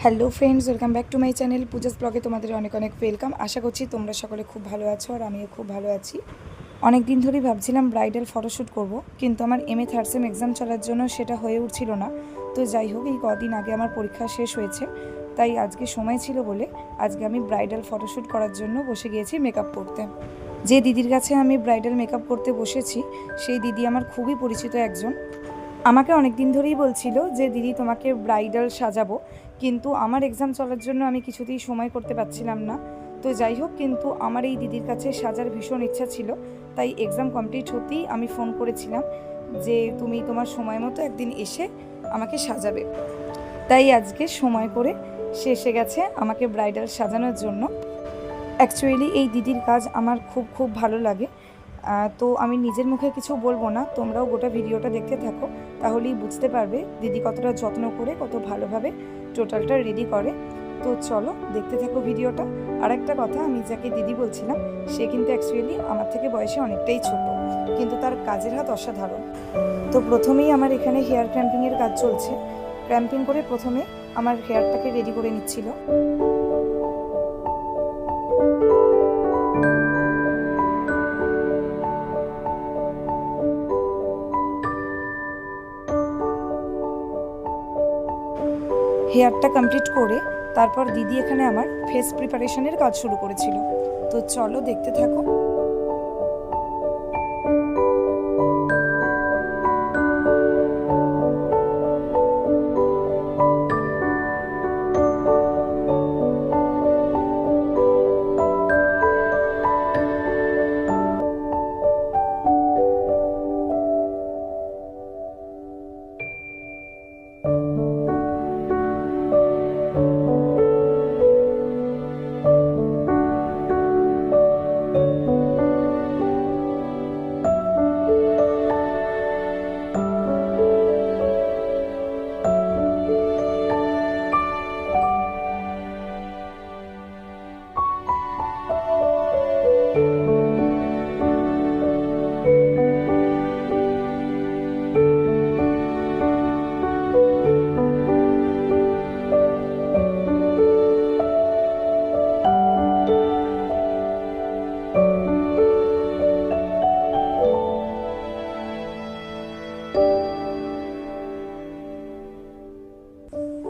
Hello friends, welcome back to my channel Puja's ব্লগে তোমাদের অনেক অনেক ওয়েলকাম। আশা করছি তোমরা সকলে খুব ভালো আছো আর আমিও খুব ভালো আছি। অনেক দিন ধরেই ভাবছিলাম ব্রাইডাল ফটোশ্যুট করব, কিন্তু আমার MA থার্ড সেম এক্সাম চলার জন্য সেটা হয়ে উঠছিল না। তো যাই হোক, এই কদিন আগে আমার পরীক্ষা শেষ হয়েছে, তাই আজকে সময় ছিল বলে আজকে আমি ব্রাইডাল ফটোশ্যুট করার জন্য বসে গিয়েছি মেকআপ করতে। যে দিদির কাছে আমি ব্রাইডাল মেকআপ করতে বসেছি সেই দিদি আমার খুবই পরিচিত একজন। আমাকে অনেক দিন ধরেই বলছিল যে দিদি তোমাকে ব্রাইডাল সাজাবো, কিন্তু আমার এক্সাম চলার জন্য আমি কিছুতেই সময় করতে পারছিলাম না। তো যাই হোক, কিন্তু আমার এই দিদির কাছে সাজার ভীষণ ইচ্ছা ছিল, তাই এক্সাম কমপ্লিট হতেই আমি ফোন করেছিলাম যে তুমি তোমার সময় মতো একদিন এসে আমাকে সাজাবে। তাই আজকে সময় করে সে এসে গেছে আমাকে ব্রাইডাল সাজানোর জন্য। অ্যাকচুয়ালি এই দিদির কাজ আমার খুব খুব ভালো লাগে। তো আমি নিজের মুখে কিছু বলবো না, তোমরাও গোটা ভিডিওটা দেখতে থাকো, তাহলেই বুঝতে পারবে দিদি কতটা যত্ন করে কত ভালোভাবে টোটালটা রেডি করে। তো চলো দেখতে থাকো ভিডিওটা। আর একটা কথা, আমি যাকে দিদি বলছিলাম সে কিন্তু অ্যাকচুয়ালি আমার থেকে বয়সে অনেকটাই ছোট, কিন্তু তার কাজের হাত অসাধারণ। তো প্রথমেই আমার এখানে হেয়ার ক্র্যাম্পিংয়ের কাজ চলছে। ক্র্যাম্পিং করে প্রথমে আমার হেয়ারটাকে রেডি করে নিচ্ছিল। হেয়ারটা কমপ্লিট করে তারপর দিদি এখানে আমার ফেস প্রিপারেশনের কাজ শুরু করেছিল। তো চলো দেখতে থাকো।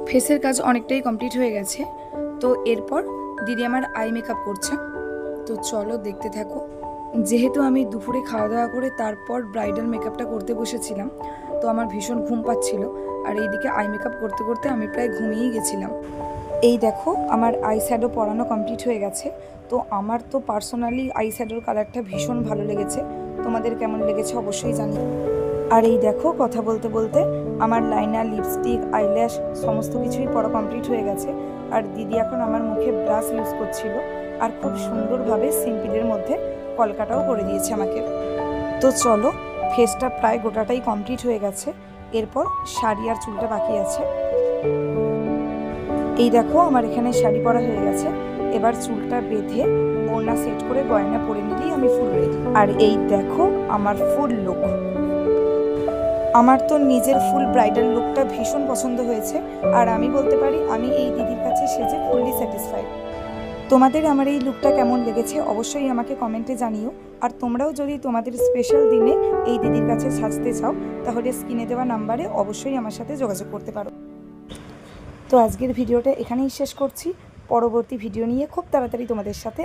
ফেসের কাজ অনেকটাই কমপ্লিট হয়ে গেছে। তো এরপর দিদি আমার আই মেকআপ করছে। তো চলো দেখতে থাকো। যেহেতু আমি দুপুরে খাওয়া দাওয়া করে তারপর ব্রাইডাল মেকআপটা করতে বসেছিলাম, তো আমার ভীষণ ঘুম পাচ্ছিল, আর এইদিকে আই মেকআপ করতে করতে আমি প্রায় ঘুমিয়েই গেছিলাম। এই দেখো, আমার আই শ্যাডো পরানো কমপ্লিট হয়ে গেছে। তো আমার তো পার্সোনালি আই শ্যাডোর কালারটা ভীষণ ভালো লেগেছে, তোমাদের কেমন লেগেছে অবশ্যই জানি। আর এই দেখো, কথা বলতে বলতে আমার লাইনার, লিপস্টিক, আইল্যাশ সমস্ত কিছুই পরা কমপ্লিট হয়ে গেছে। আর দিদি এখন আমার মুখে ব্রাশ ইউজ করছিল, আর খুব সুন্দরভাবে সিম্পলের মধ্যে কলকাটাও করে দিয়েছে আমাকে। তো চলো, ফেসটা প্রায় গোটাটাই কমপ্লিট হয়ে গেছে। এরপর শাড়ি আর চুলটা বাকি আছে। এই দেখো, আমার এখানে শাড়ি পরা হয়ে গেছে। এবার চুলটা বেঁধে ওড়না সেট করে গয়না পরে নিলেই আমি ফুল রেডি। আর এই দেখো আমার ফুল লুক। আমার তো নিজের ফুল ব্রাইডাল লুকটা ভীষণ পছন্দ হয়েছে, আর আমি বলতে পারি আমি এই দিদির কাছে সেজে ফুললি স্যাটিসফাইড। তোমাদের আমার এই লুকটা কেমন লেগেছে অবশ্যই আমাকে কমেন্টে জানিও। আর তোমরাও যদি তোমাদের স্পেশাল দিনে এই দিদির কাছে সাজতে চাও, তাহলে স্ক্রিনে দেওয়া নাম্বারে অবশ্যই আমার সাথে যোগাযোগ করতে পারো। তো আজকের ভিডিওটা এখানেই শেষ করছি। পরবর্তী ভিডিও নিয়ে খুব তাড়াতাড়ি তোমাদের সাথে